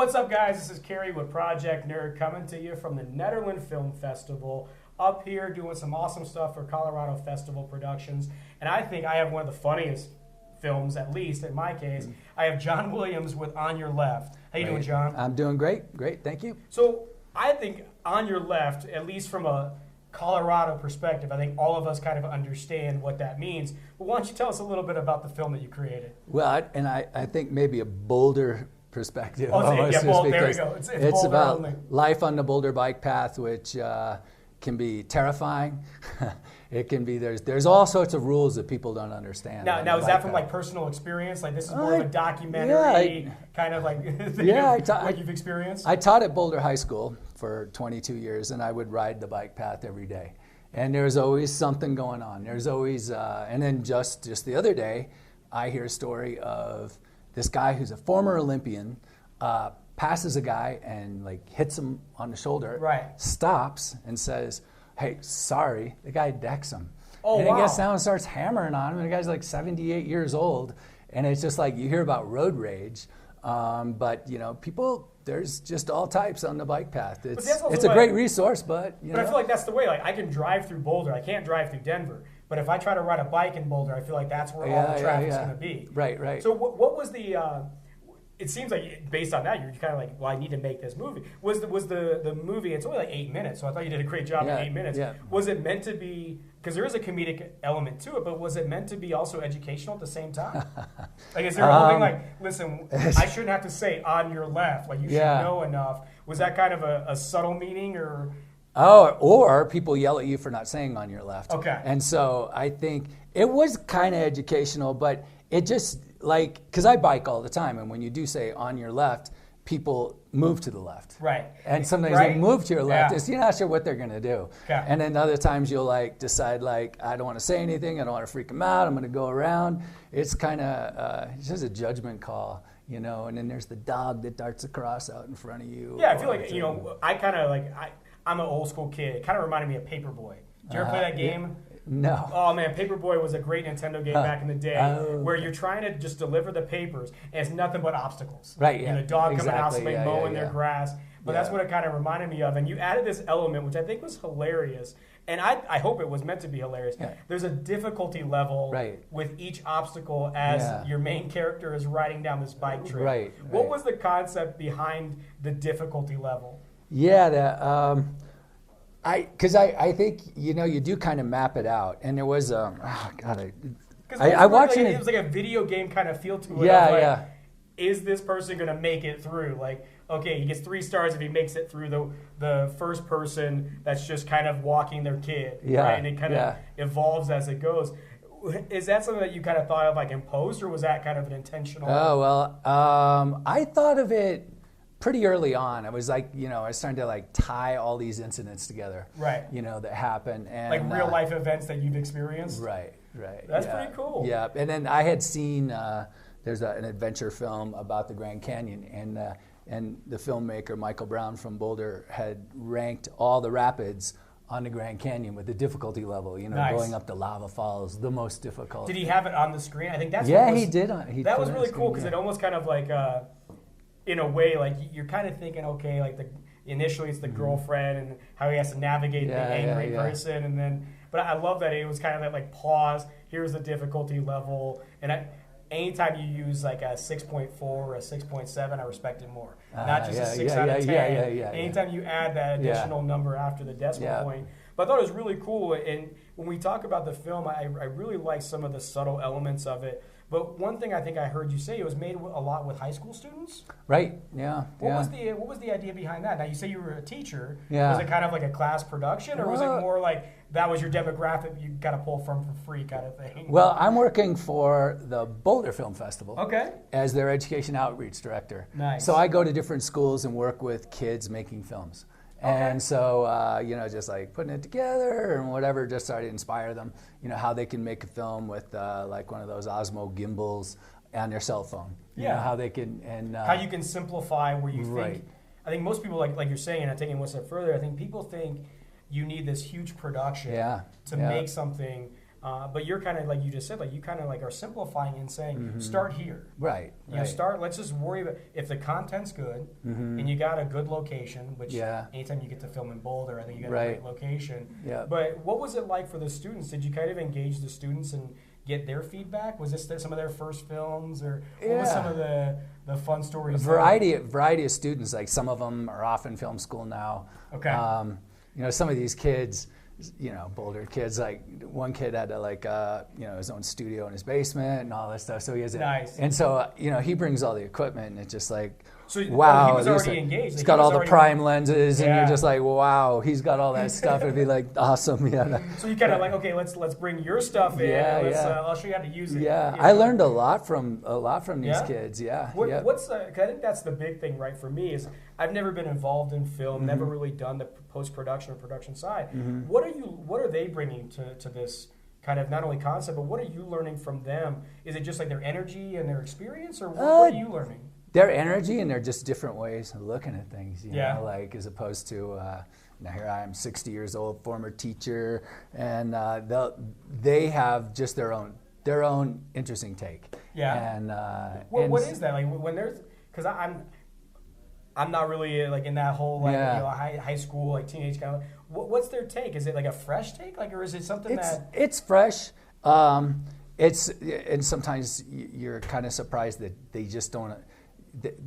What's up, guys? This is Kerry with Project Nerd coming to you from the Nederland Film Festival. Up here doing some awesome stuff for Colorado Festival Productions. And I think I have one of the funniest films, at least in my case. I have John Williams with On Your Left. How you doing, John? I'm doing great. Great, thank you. So I think On Your Left, at least from a Colorado perspective, I think all of us kind of understand what that means. But why don't you tell us a little bit about the film that you created? Well, I think maybe a Boulder perspective. Oh, there we go. It's about only. life on the Boulder bike path, which can be terrifying. It can be, there's all sorts of rules that people don't understand. Now is that from like personal experience? Like this is more of a documentary kind of like thing what you've experienced? I taught at Boulder High School for 22 years, and I would ride the bike path every day. And there's always something going on. There's always, and then just the other day, I hear a story of this guy who's a former Olympian, passes a guy and like hits him on the shoulder, stops and says, "Hey, sorry." The guy decks him. Oh, and wow. he gets down and starts hammering on him, and the guy's like 78 years old. And it's just like, you hear about road rage, but you know, people, there's just all types on the bike path. It's a great resource, but you know. I feel like that's the way. Like I can drive through Boulder, I can't drive through Denver. But if I try to ride a bike in Boulder, I feel like that's where all the traffic's going to be. Right. So what was the? It seems like based on that, you're kind of like, well, I need to make this movie. Was the movie? It's only like 8 minutes, so I thought you did a great job in 8 minutes. Yeah. Was it meant to be? Because there is a comedic element to it, but was it meant to be also educational at the same time? Like, is there a whole thing like, listen, I shouldn't have to say on your left, like you should know enough? Was that kind of a subtle meaning, or? Oh, or people yell at you for not saying on your left. Okay. And so I think it was kind of educational, but it just like, because I bike all the time, and when you do say on your left, people move to the left. Right. And sometimes they move to your left. Yeah. You're not sure what they're going to do. Okay. And then other times you'll like decide like, I don't want to say anything. I don't want to freak them out. I'm going to go around. It's kind of, it's just a judgment call, you know, and then there's the dog that darts across out in front of you. Yeah, I feel like, you know, I kind of like, I'm an old school kid. It kind of reminded me of Paperboy. Did you ever play that game? Yeah. No. Oh man, Paperboy was a great Nintendo game back in the day where you're trying to just deliver the papers and it's nothing but obstacles. Right, yeah. And a dog coming out, somebody mowing their grass. But that's what it kind of reminded me of. And you added this element, which I think was hilarious. And I hope it was meant to be hilarious. Yeah. There's a difficulty level with each obstacle as your main character is riding down this bike trail. Right. What was the concept behind the difficulty level? Yeah, because I think, you know, you do kind of map it out, and there was I watched it. It was like a video game kind of feel to it. Yeah. Is this person going to make it through? Like, okay, he gets 3 stars if he makes it through the first person that's just kind of walking their kid, right? And it kind of evolves as it goes. Is that something that you kind of thought of like in post, or was that kind of an intentional? Oh well, I thought of it pretty early on. I was like, you know, I was starting to like tie all these incidents together, right? You know, that happen, and like real life events that you've experienced, right. That's pretty cool. Yeah, and then I had seen there's an adventure film about the Grand Canyon, and the filmmaker Michael Brown from Boulder had ranked all the rapids on the Grand Canyon with the difficulty level, you know, going up the lava falls, the most difficult. Did he have it on the screen? I think that's he did. That was really cool because it almost kind of like. In a way, like you're kind of thinking, okay, like initially it's the girlfriend and how he has to navigate the angry person, and then. But I love that it was kind of that like pause. Here's the difficulty level, and anytime you use like a 6.4 or a 6.7, I respect it more. Not just a 6 out of 10. Anytime you add that additional number after the decimal point. But I thought it was really cool, and when we talk about the film, I really like some of the subtle elements of it. But one thing I think I heard you say, it was made a lot with high school students? Right, yeah. What was the idea behind that? Now, you say you were a teacher. Was it kind of like a class production, or was it more like that was your demographic you got to pull from for free kind of thing? Well, I'm working for the Boulder Film Festival as their education outreach director. Nice. So I go to different schools and work with kids making films. And so, you know, just like putting it together and whatever, just started to inspire them, you know, how they can make a film with like one of those Osmo gimbals on their cell phone. You know, how they can, and how you can simplify where you think. I think most people, like you're saying, and I'm taking it one step further, I think people think you need this huge production to make something But you're kind of like you just said, like you kind of like are simplifying and saying, start here. Right. You know, let's just worry about if the content's good and you got a good location, which anytime you get to film in Boulder, I think you got a great location. Yeah. But what was it like for the students? Did you kind of engage the students and get their feedback? Was this some of their first films, or what was some of the fun stories? Variety of students. Like some of them are off in film school now. Okay. You know, some of these kids, you know, Boulder kids, like one kid had to you know, his own studio in his basement and all that stuff. So he has and so you know, he brings all the equipment, and it's just like, wow, he was already engaged. He's got all the prime lenses, and you're just like, wow, he's got all that stuff. It'd be like awesome, yeah. So you kind of like, okay, let's bring your stuff in. I'll show you how to use it. Yeah, I learned a lot from these kids. Yeah. What's cause I think that's the big thing, right? For me is I've never been involved in film, never really done the post-production or production side. What are they bringing to this kind of not only concept, but what are you learning from them? Is it just like their energy and their experience, or what are you learning? Their energy, and they're just different ways of looking at things, you know, like as opposed to, now here I am, 60 years old, former teacher, and they have just their own interesting take. Yeah. And what is that? Like when there's, because I'm not really like in that whole like you know, high school, like teenage kind of, what's their take? Is it like a fresh take? Like, or is it something it's fresh. And sometimes you're kind of surprised that they just don't,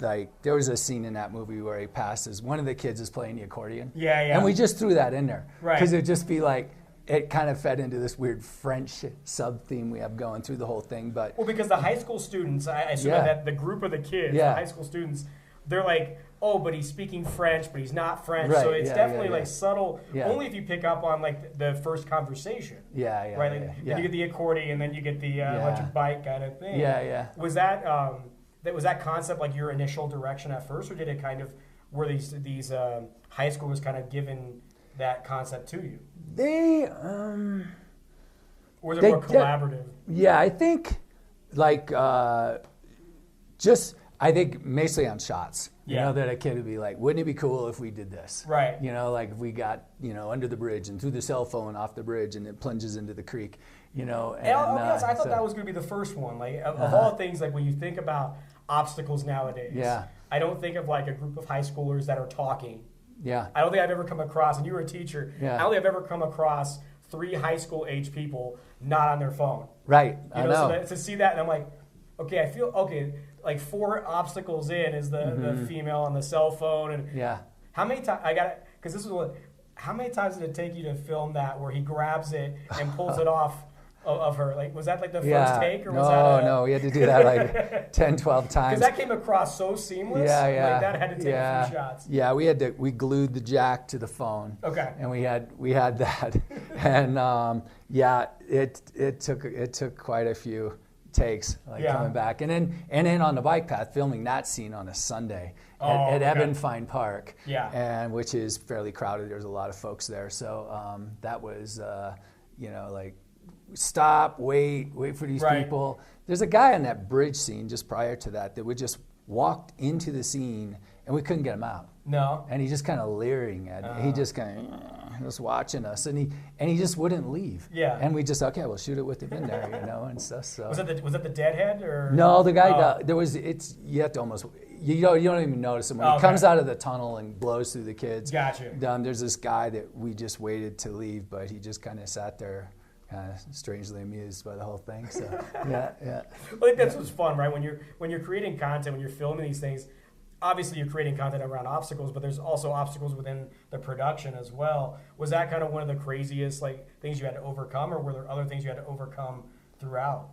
like there was a scene in that movie where he passes, one of the kids is playing the accordion, and we just threw that in there because it'd just be like, it kind of fed into this weird French sub theme we have going through the whole thing. But because the high school students, I assume that the group of the kids, the high school students, they're like, oh, but he's speaking French, but he's not French. So it's definitely like subtle, only if you pick up on like the first conversation. Right? Like, you get the accordion, and then you get the electric bike kind of thing. Was that concept like your initial direction at first, or did it kind of, were these high schoolers kind of given that concept to you? Or was it more collaborative? I think like I think mostly on shots. You know, that a kid would be like, wouldn't it be cool if we did this? Right. You know, like if we got, you know, under the bridge and threw the cell phone off the bridge and it plunges into the creek, you know. And I thought that was going to be the first one. Like of all things, like when you think about obstacles nowadays, I don't think of like a group of high schoolers that are talking. I don't think I've ever come across, and you were a teacher, I don't think I've ever come across 3 high school age people not on their phone. Right. You know, so to see that, and I'm like, okay, I feel, like 4 obstacles in is the female on the cell phone, and how many times because this is how many times did it take you to film that where he grabs it and pulls it off of her? Like, was that like the first take, or was that no, we had to do that like 10, 12 times. Because that came across so seamless. Like that had to take a few shots. Yeah, we glued the jack to the phone. Okay. And we had that, and it took quite a few takes, like coming back, and then on the bike path, filming that scene on a Sunday at Ebenfine Park, and which is fairly crowded. There's a lot of folks there, so that was you know, like, stop, wait for these people. There's a guy on that bridge scene just prior to that would just walked into the scene, and we couldn't get him out. No. And he just kind of leering at me. He just kind of was watching us, and he just wouldn't leave. Yeah. And we just, okay, we'll shoot it with him in there, you know, and stuff. So. Was that the deadhead, or? No, the guy. You have to almost. You don't even notice him when he comes out of the tunnel and blows through the kids. Gotcha. There's this guy that we just waited to leave, but he just kind of sat there, kind of strangely amused by the whole thing. So yeah. I think that's what's fun, right? When you're creating content, when you're filming these things, obviously you're creating content around obstacles, but there's also obstacles within the production as well. Was that kind of one of the craziest things you had to overcome, or were there other things you had to overcome throughout?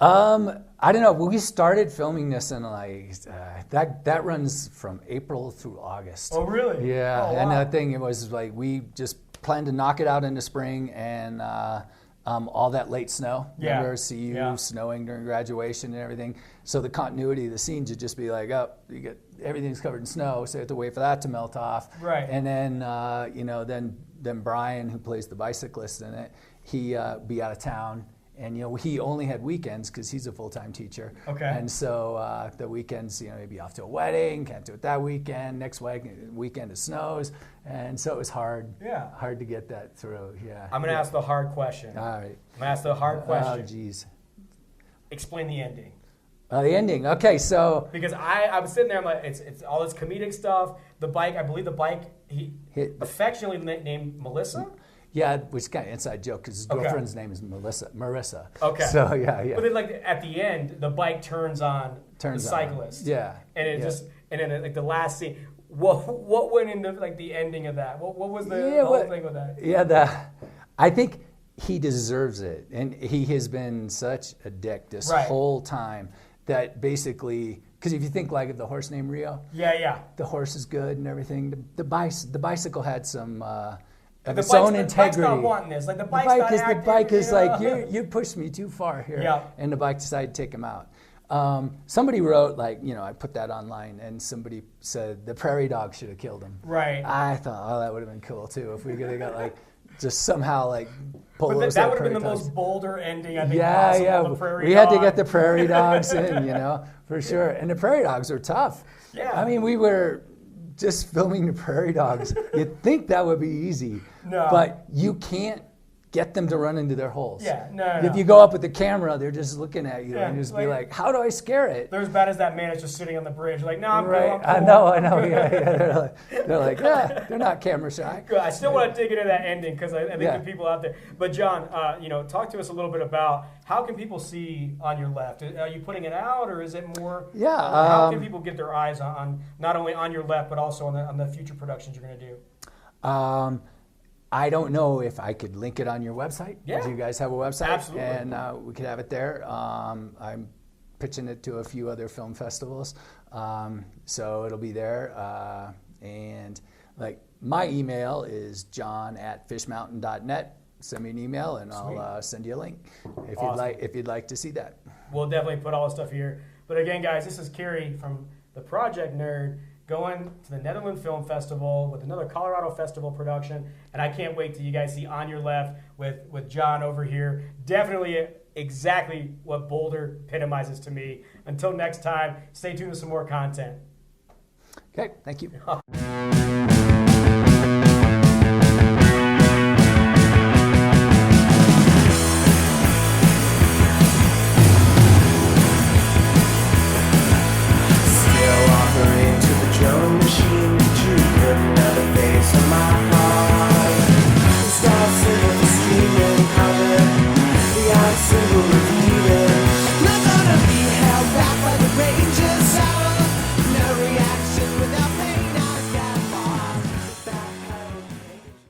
I don't know. We started filming this in that runs from April through August. Oh, really? Yeah. Oh, wow. And the thing, it was like we just planned to knock it out in the spring, and all that late snow. Yeah. Remember CU snowing during graduation and everything. So the continuity of the scenes would just be like, everything's covered in snow, so you have to wait for that to melt off. Right. And then then Brian, who plays the bicyclist in it, he be out of town. And he only had weekends because he's a full-time teacher. Okay. And so the weekends, he'd be off to a wedding, can't do it that weekend. Next weekend it snows, and so it was hard. Yeah. Hard to get that through. Yeah. I'm gonna ask the hard question. All right. I'm gonna ask the hard question. Oh, geez. Explain the ending. The ending. Okay, so because I was sitting there, I'm like, it's all this comedic stuff. The bike, I believe the bike he affectionately named Melissa. Yeah, which is kind of inside joke because his girlfriend's name is Marissa. Okay. So yeah. But then at the end, the bike turns on the cyclist. Yeah. And it and then the last scene. What went into the ending of that? What was the whole thing with that? Yeah, I think he deserves it, and he has been such a dick this whole time. That basically, because if you think of the horse named Rio, the horse is good and everything. The bicycle had some of its own integrity. The bike's not wanting this. The bike is like you pushed me too far here, and the bike decided to take him out. Somebody wrote I put that online, and somebody said the prairie dog should have killed him. Right. I thought, that would have been cool too if we could have got just somehow pull those. That would have been the most Boulder ending I think possible. Yeah. The prairie we dog. had to get the prairie dogs in, for sure. And the prairie dogs are tough. Yeah. I mean, we were just filming the prairie dogs. You'd think that would be easy. No. But you can't get them to run into their holes. Yeah, no. If you go up with the camera, they're just looking at you and just be like, how do I scare it? They're as bad as that man that's just sitting on the bridge. No, I'm right. cool, I'm cool. I know. Yeah. They're like, they're not camera shy. Good. I still want to dig into that ending because I think the people out there. But John, talk to us a little bit about how can people see On Your Left? Are you putting it out, or is it more? Yeah. How can people get their eyes on not only On Your Left but also on the future productions you're going to do? I don't know if I could link it on your website. Yeah. Do you guys have a website? Absolutely. And we could have it there. I'm pitching it to a few other film festivals. So it'll be there. And my email is john@fishmountain.net. Send me an email and I'll send you a link if you'd like to see that. We'll definitely put all the stuff here. But again, guys, this is Kerry from the Project Nerd, going to the Nederland Film Festival with another Colorado Festival production. And I can't wait till you guys see On Your Left with John over here. Definitely exactly what Boulder epitomizes to me. Until next time, stay tuned with some more content. Okay, thank you.